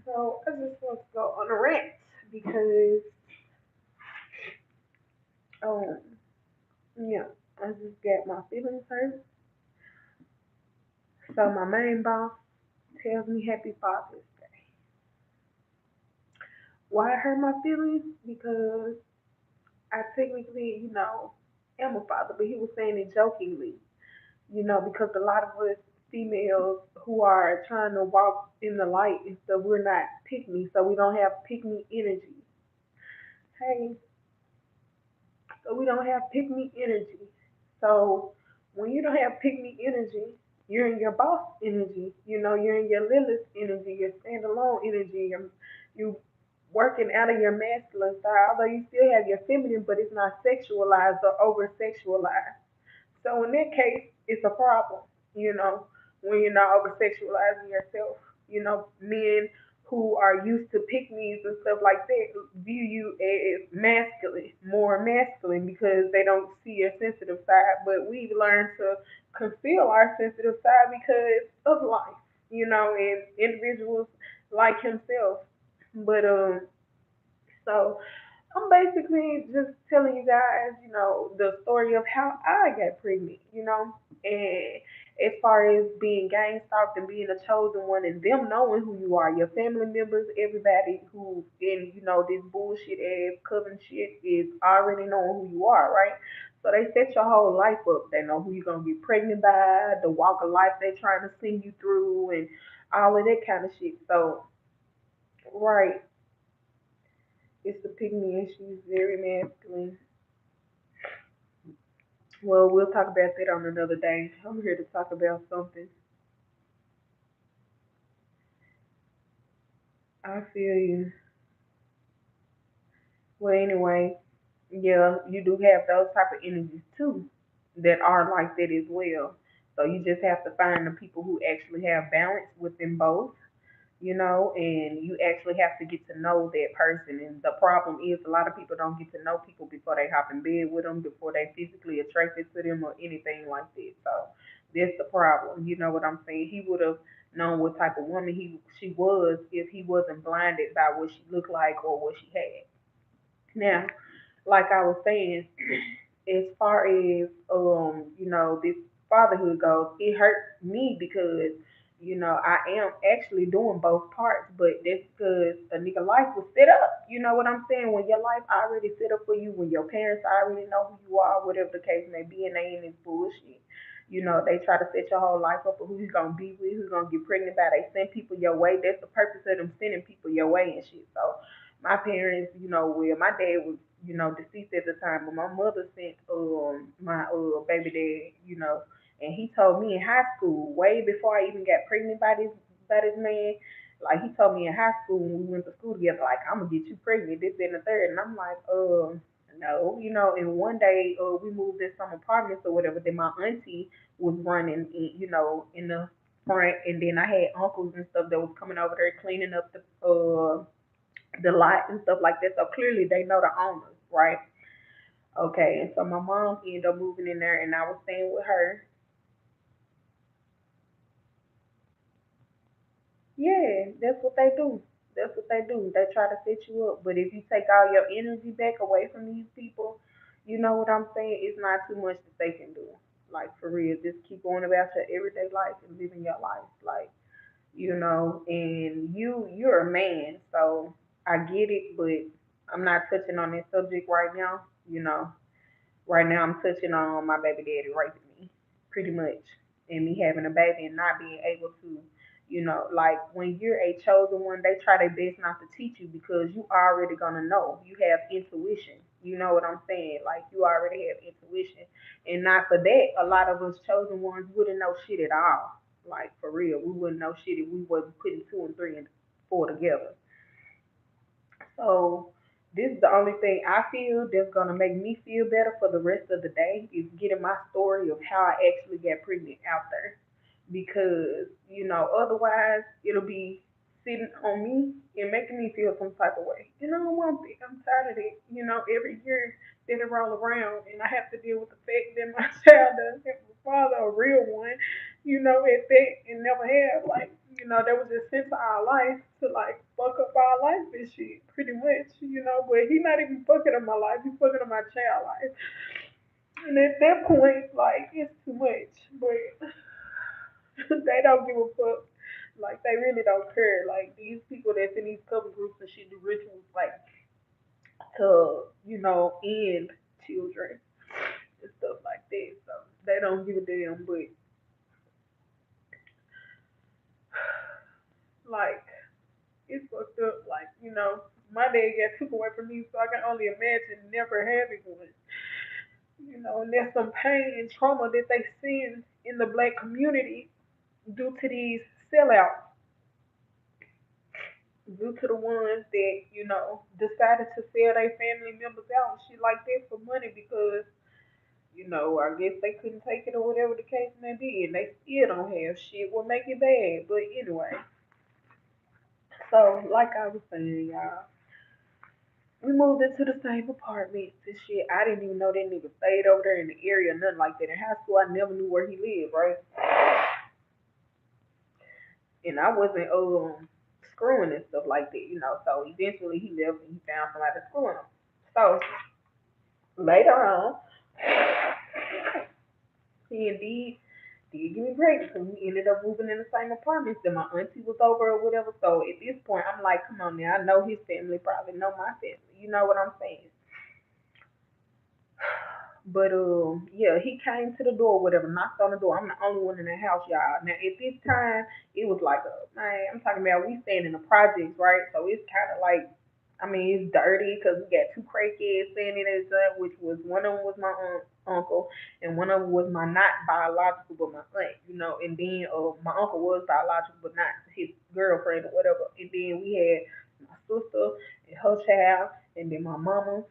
So I just want to go on a rant because um yeah, I just got my feelings hurt. So my main boss tells me Happy Father's Day. Why it hurt my feelings? Because I technically, am a father, but he was saying it jokingly, because a lot of us females who are trying to walk in the light and stuff, we're not pick me, so we don't have pick me energy. Hey, so we don't have pick me energy. So when you don't have pick me energy, you're in your boss energy. You're in your Lilith energy, your standalone energy. You working out of your masculine side, although you still have your feminine, but it's not sexualized or over sexualized. So in that case, it's a problem, you know, when you're not over sexualizing yourself. Men who are used to pick me's and stuff like that view you as masculine, more masculine, because they don't see your sensitive side. But we've learned to conceal our sensitive side because of life, and individuals like himself. But so I'm basically just telling you guys, the story of how I got pregnant, and as far as being gang stalked and being a chosen one and them knowing who you are, your family members, everybody who in, this bullshit ass coven shit is already knowing who you are, right? So they set your whole life up. They know who you're gonna get pregnant by, the walk of life they're trying to send you through and all of that kind of shit. So right, it's the pygmy and she's very masculine. Well, we'll talk about that on another day. I'm here to talk about something. I feel you. Well, anyway, yeah, you do have those type of energies too that are like that as well. So you just have to find the people who actually have balance within both, and you actually have to get to know that person. And the problem is a lot of people don't get to know people before they hop in bed with them, before they physically attracted to them or anything like that. So that's the problem. You know what I'm saying? He would have known what type of woman she was if he wasn't blinded by what she looked like or what she had. Now, like I was saying, as far as this fatherhood goes, it hurt me because I am actually doing both parts, but that's because a nigga life was set up. You know what I'm saying? When your life already set up for you, when your parents already know who you are, whatever the case may be, and they in this bullshit. They try to set your whole life up for who you gonna be with, who's gonna get pregnant by. They send people your way. That's the purpose of them sending people your way and shit. So my parents, well, my dad was, deceased at the time, but my mother sent my baby dad, and he told me in high school, way before I even got pregnant by this man, like he told me in high school when we went to school together, like I'm gonna get you pregnant, this, that, and the third, and I'm like, no, and one day we moved in some apartments or whatever. Then my auntie was running, in the front, and then I had uncles and stuff that was coming over there cleaning up the lot and stuff like that. So clearly they know the owners, right? Okay, and so my mom ended up moving in there, and I was staying with her. Yeah, that's what they do. That's what they do. They try to set you up, but if you take all your energy back away from these people, you know what I'm saying? It's not too much that they can do. Like for real, just keep going about your everyday life and living your life. Like and you're a man, so I get it, but I'm not touching on that subject right now. You know, right now I'm touching on my baby daddy raping me, pretty much, and me having a baby and not being able to, like when you're a chosen one, they try their best not to teach you because you already gonna know. You have intuition. You know what I'm saying? Like you already have intuition, and not for that, a lot of us chosen ones wouldn't know shit at all. Like for real, we wouldn't know shit if we wasn't putting two and three and four together. So this is the only thing I feel that's gonna make me feel better for the rest of the day is getting my story of how I actually got pregnant out there. Because, otherwise it'll be sitting on me and making me feel some type of way. And I don't want it. I'm tired of it. Every year that it roll around and I have to deal with the fact that my child doesn't have a father, a real one, at that and never had like, that was just sent to our life to like fuck up our life and shit, pretty much, but he not even fucking up my life, he's fucking up my child life. And at that point, like it's too much. But they don't give a fuck. Like they really don't care. Like these people that's in these couple groups and shit do rituals like to, end children and stuff like that. So they don't give a damn. But like it's fucked up. Like, my dad got took away from me, so I can only imagine never having one. And there's some pain and trauma that they send in the black community due to these sellouts, due to the ones that, decided to sell their family members out and shit like that for money because, I guess they couldn't take it or whatever the case may be, and they still don't have shit will make it bad. But anyway, so like I was saying, y'all, we moved into the same apartment and shit. I didn't even know that nigga stayed over there in the area, nothing like that. In high school, I never knew where he lived, right? And I wasn't screwing and stuff like that. So eventually he left and he found somebody screwing him. So later on, he indeed did give me pregnant because we ended up moving in the same apartment. Then my auntie was over or whatever. So at this point, I'm like, come on now, I know his family probably know my family. You know what I'm saying? But yeah, he came to the door, whatever, knocked on the door. I'm the only one in the house, y'all. Now at this time, it was like man, I'm talking about we staying in the projects, right? So it's kind of like, I mean, it's dirty because we got two crackheads staying in it, which was one of them was my uncle, and one of them was my not biological but my aunt. And then my uncle was biological but not his girlfriend or whatever. And then we had my sister and her child, and then my mama,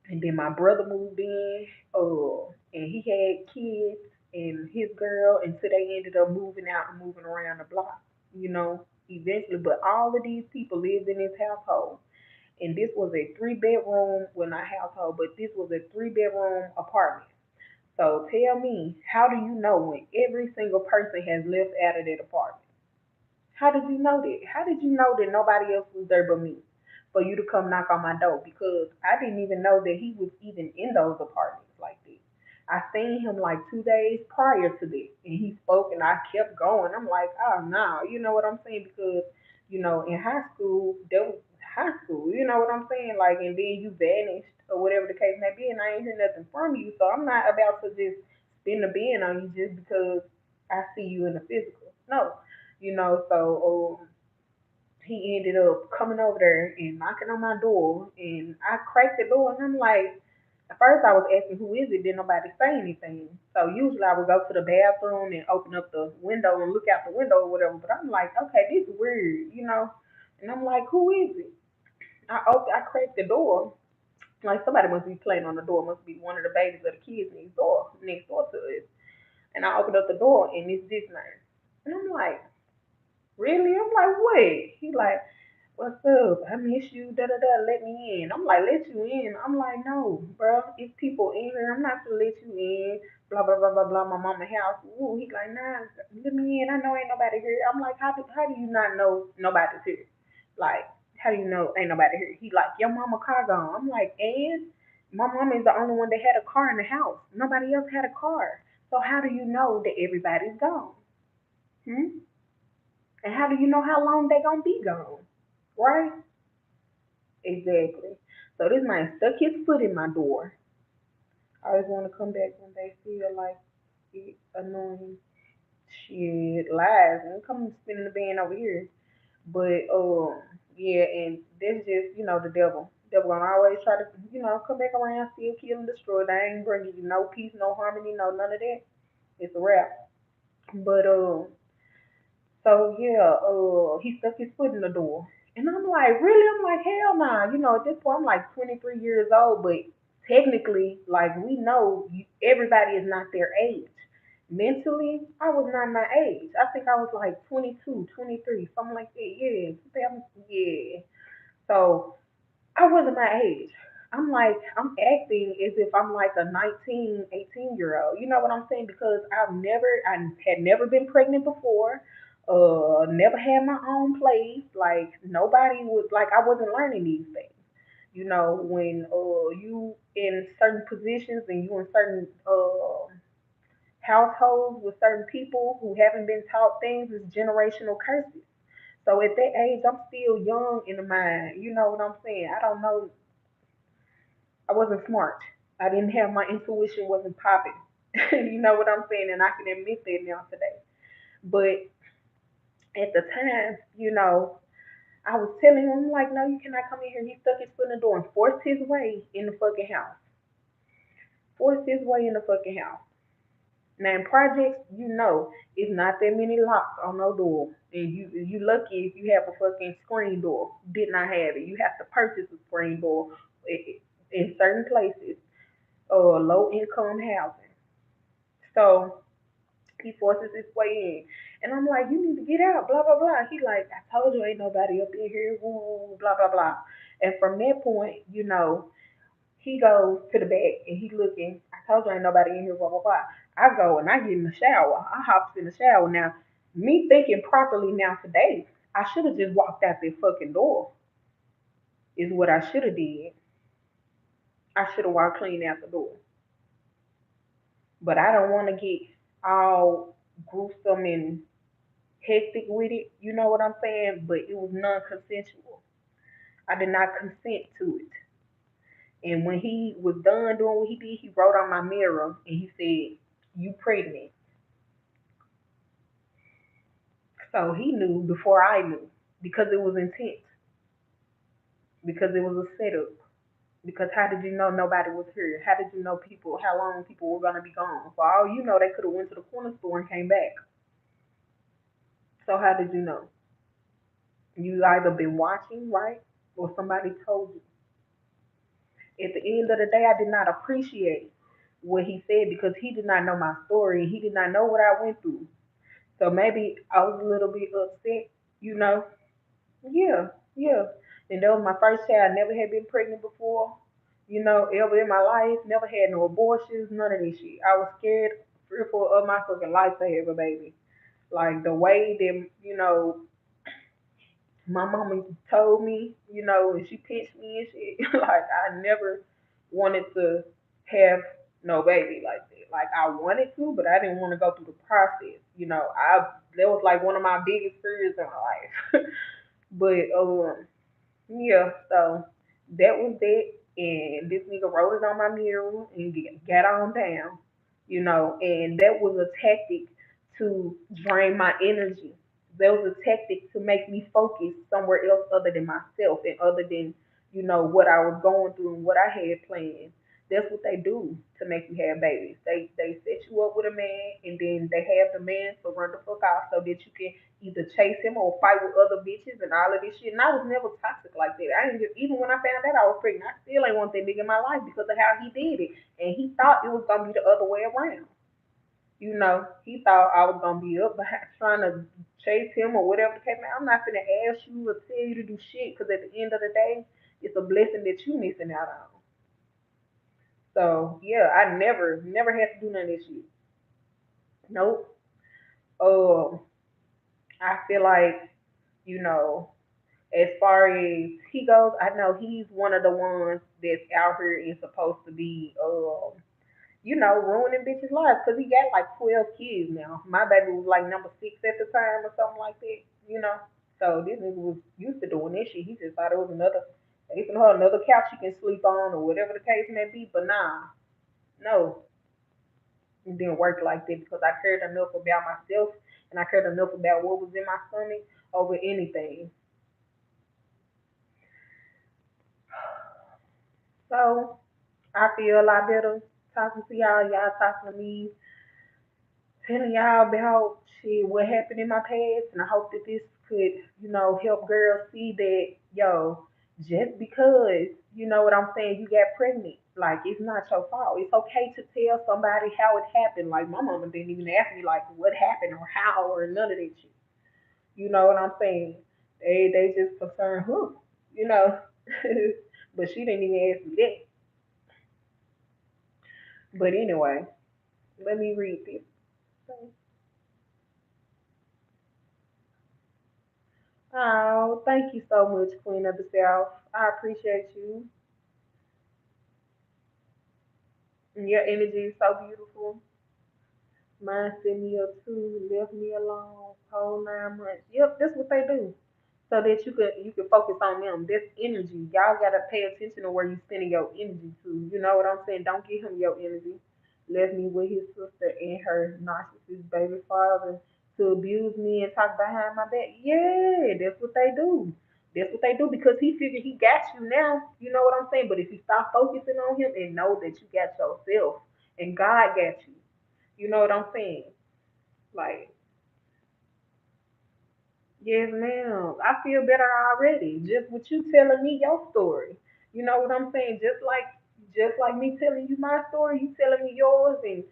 and then my brother moved in, and he had kids and his girl, until they ended up moving out and moving around the block, eventually. But all of these people lived in this household. And this was a three-bedroom, well, not household, but this was a three-bedroom apartment. So tell me, how do you know when every single person has left out of that apartment? How did you know that? How did you know that nobody else was there but me? For you to come knock on my door because I didn't even know that he was even in those apartments like that. I seen him like 2 days prior to that, and he spoke, and I kept going. I'm like, oh no, you know what I'm saying? Because in high school there was high school, you know what I'm saying? Like, and then you vanished or whatever the case may be, and I ain't hear nothing from you, so I'm not about to just spin the bin on you just because I see you in the physical. No, so he ended up coming over there and knocking on my door, and I cracked the door, and I'm like, at first I was asking who is it, didn't nobody say anything. So usually I would go to the bathroom and open up the window and look out the window or whatever. But I'm like, okay, this is weird. And I'm like, who is it? I cracked the door. Like somebody must be playing on the door. Must be one of the babies or the kids next door to us. And I opened up the door and it's this man. And I'm like, really? I'm like, wait. He like, what's up? I miss you. Da da da. Let me in. I'm like, let you in. I'm like, no, bro. It's people in here. I'm not gonna let you in. Blah blah blah blah blah. My mama house. Ooh, he like, nah, let me in. I know ain't nobody here. I'm like, how do you not know nobody's here? Like, how do you know ain't nobody here? He like, your mama car gone. I'm like, and my mama is the only one that had a car in the house. Nobody else had a car. So how do you know that everybody's gone? Hmm? And how do you know how long they gonna be gone? Right? Exactly. So this man stuck his foot in my door. I always want to come back when they feel like it annoying. Shit, lies. And come spinning the band over here. But yeah, and that's just the devil. Devil gonna always try to come back around, steal, kill, and destroy. They ain't bringing you no peace, no harmony, no none of that. It's a wrap. But so yeah, he stuck his foot in the door. And I'm like, really? I'm like, hell nah. At this point I'm like 23 years old, but technically, like we know everybody is not their age. Mentally, I was not my age. I think I was like 22, 23, something like that. Yeah. Yeah. So I wasn't my age. I'm like, I'm acting as if I'm like a 19, 18-year-old. You know what I'm saying? Because I had never been pregnant before. Never had my own place. Like nobody was like, I wasn't learning these things. You know, when you in certain positions and you in certain households with certain people who haven't been taught things, is generational curses. So at that age, I'm still young in the mind. You know what I'm saying? I don't know, I wasn't smart. I didn't have my intuition wasn't popping. You know what I'm saying? And I can admit that now today. But at the time, I was telling him like, no, you cannot come in here. He stuck his foot in the door and forced his way in the fucking house. Forced his way in the fucking house. Now in projects, it's not that many locks on no door. And you lucky if you have a fucking screen door. Did not have it. You have to purchase a screen door in certain places or low income housing. So he forces his way in. And I'm like, you need to get out, blah, blah, blah. He like, I told you ain't nobody up in here, woo, blah, blah, blah. And from that point, he goes to the back and he looking, I told you ain't nobody in here, blah, blah, blah. I go and I get in the shower. I hops in the shower. Now, me thinking properly now today, I should have just walked out that fucking door, is what I should have did. I should have walked clean out the door. But I don't want to get all gruesome and hectic with it. You know what I'm saying? But it was non-consensual. I did not consent to it. And when he was done doing what he did, he wrote on my mirror and he said, "You pregnant." So he knew before I knew because it was intense, because it was a setup. Because how did you know nobody was here? How did you know how long people were gonna be gone? For all you know, they could have went to the corner store and came back. So how did you know? You either been watching, right, or somebody told you. At the end of the day, I did not appreciate what he said because he did not know my story. He did not know what I went through. So maybe I was a little bit upset, you know? Yeah, yeah. And that was my first child. Never had been pregnant before, ever in my life. Never had no abortions, none of this shit. I was scared, fearful of my fucking life to have a baby. Like the way that, my mama told me, and she pinched me and shit. Like I never wanted to have no baby like that. Like I wanted to, but I didn't want to go through the process. I that was like one of my biggest fears in my life. But yeah, so that was that. And this nigga wrote it on my mirror and got on down, and that was a tactic to drain my energy. That was a tactic to make me focus somewhere else other than myself and other than, what I was going through and what I had planned. That's what they do to make you have babies. They set you up with a man and then they have the man to run the fuck off so that you can either chase him or fight with other bitches and all of this shit. And I was never toxic like that. I ain't just, even when I found out I was pregnant, I still ain't want that nigga in my life because of how he did it. And he thought it was gonna be the other way around. He thought I was gonna be up behind, trying to chase him or whatever the case. Man, I'm not gonna ask you or tell you to do shit because at the end of the day, it's a blessing that you missing out on. So yeah, I never had to do none of this shit. Nope. Um, I feel like you know as far as he goes, I know he's one of the ones that's out here and supposed to be, ruining bitches' lives because he got like 12 kids now. My baby was like number six at the time or something like that. So this nigga was used to doing this shit. He just thought it was giving her another couch she can sleep on or whatever the case may be. But nah, no, it didn't work like that because I cared enough about myself and I cared enough about what was in my stomach over anything. So I feel a lot better talking to y'all. Y'all talking to me, telling y'all about shit, what happened in my past, and I hope that this could, help girls see that, yo, just because, you know what I'm saying, you got pregnant, like it's not your fault. It's okay to tell somebody how it happened. Like my mama didn't even ask me like what happened or how or none of that shit. You know what I'm saying? They just concerned who, you know. But she didn't even ask me that. But anyway, let me read this. Oh, thank you so much, Queen of the South. I appreciate you. And your energy is so beautiful. Mine sent me up too, left me alone, whole 9 months. Yep, that's what they do. So that you can focus on them. That's energy. Y'all gotta pay attention to where you spending your energy to. You know what I'm saying? Don't give him your energy. Left me with his sister and her narcissist baby father to abuse me and talk behind my back. Yeah, that's what they do. That's what they do because he figured he got you now. You know what I'm saying? But if you stop focusing on him and know that you got yourself and God got you, you know what I'm saying? Like, yes, ma'am. I feel better already. Just with you telling me your story. You know what I'm saying? Just like me telling you my story, you telling me yours and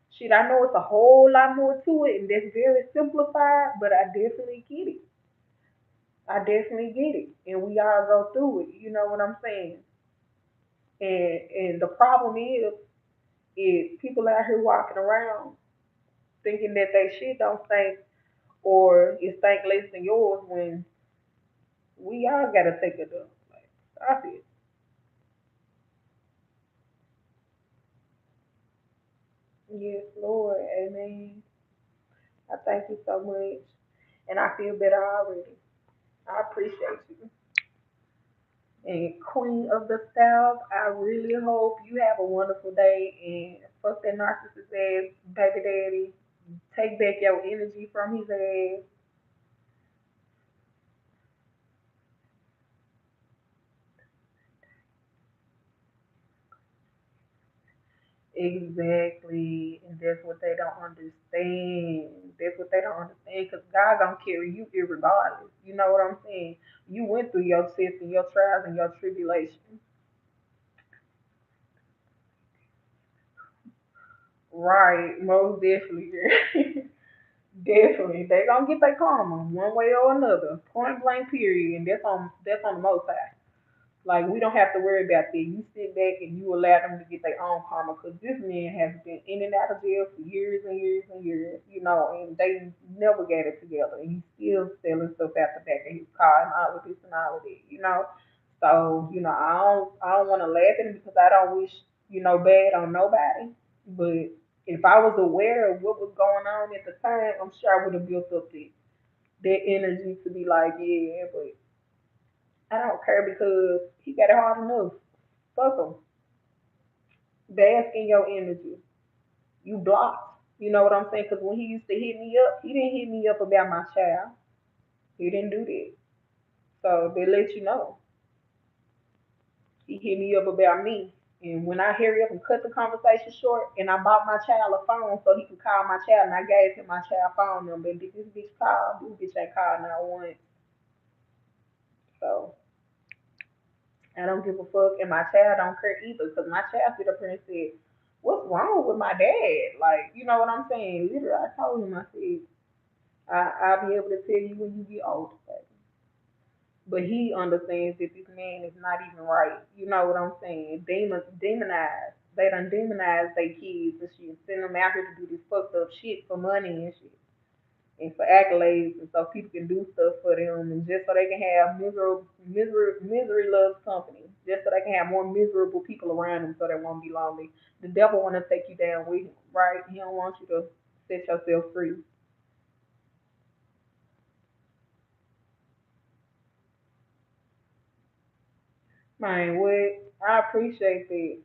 shit, I know it's a whole lot more to it and that's very simplified, but I definitely get it. I definitely get it. And we all go through it. You know what I'm saying? And the problem is people out here walking around thinking that they shit don't stink or it stink less than yours when we all gotta take it up. Like, stop it. Yes, Lord. Amen. I thank you so much. And I feel better already. I appreciate you. And Queen of the South, I really hope you have a wonderful day and fuck that narcissist ass baby daddy. Take back your energy from his ass. Exactly. And that's what they don't understand. That's what they don't understand. Because God gonna carry you irregardless. You know what I'm saying? You went through your tests and your trials and your tribulations. Right, most definitely. Definitely. They gonna get their karma one way or another. Point blank period. And that's on the most high. Like we don't have to worry about that. You sit back and you allow them to get their own karma because this man has been in and out of jail for years and years and years, and they never got it together. And he's still selling stuff out the back of his car and all of this and all of that. So, I don't wanna laugh at him because I don't wish, bad on nobody. But if I was aware of what was going on at the time, I'm sure I would have built up that energy to be like, yeah, but I don't care because he got it hard enough. Fuck him. Bask in your energy. You blocked. You know what I'm saying? Because when he used to hit me up, he didn't hit me up about my child. He didn't do that. So they let you know. He hit me up about me. And when I hurry up and cut the conversation short, and I bought my child a phone so he could call my child, and I gave him my child phone number, and did this bitch call? This bitch ain't called not once. So I don't give a fuck, and my child don't care either, because my child sit up here and said, "What's wrong with my dad?" Like, you know what I'm saying? Literally, I told him, I said, I'll be able to tell you when you get older, baby. But he understands that this man is not even right. You know what I'm saying? Demonize. They done demonize their kids and shit, send them out here to do this fucked up shit for money and shit and for accolades and so people can do stuff for them and just so they can have misery loves company. Just so they can have more miserable people around them so they won't be lonely. The devil wanna take you down with him, right? He don't want you to set yourself free. Man, what I appreciate that.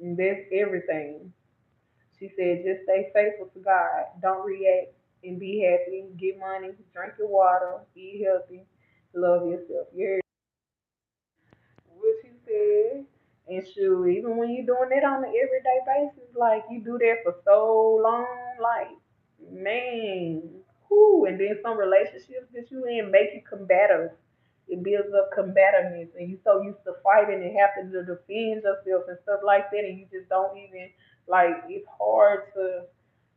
And that's everything. She said just stay faithful to God. Don't react and be happy. Get money, drink your water, eat healthy, love yourself. Yeah, what you said. And shoot, even when you're doing it on an everyday basis, like you do that for so long, like man, whoo. And then some relationships that you in make you combative. It builds up combativeness, and you so used to fighting and having to defend yourself and stuff like that, and you just don't even like. It's hard to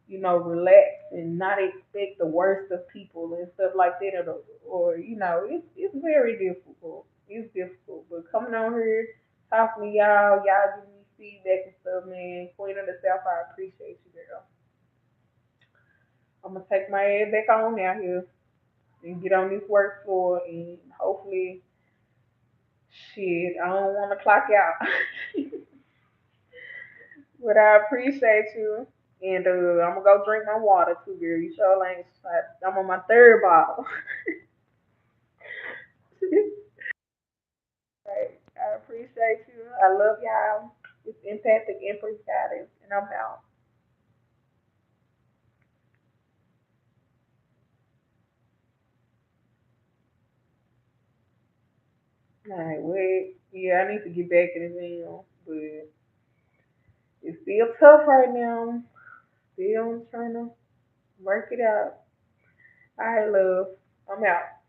relax and not expect the worst of people and stuff like that, or it's very difficult. It's difficult, But coming on here, talking to y'all giving me feedback and stuff, man. Queen of the South, I appreciate you, girl. I'm gonna take my ass back on out here and get on this work floor and hopefully, shit, I don't want to clock out. But I appreciate you. And I'm gonna go drink my water too, girl. You sure ain't. I'm on my third bottle. Right. I appreciate you. I love y'all. It's empathic empress guidance, and I'm out. All right, wait. Yeah, I need to get back in the gym, but it's still tough right now. Still trying to work it out. All right, love. I'm out.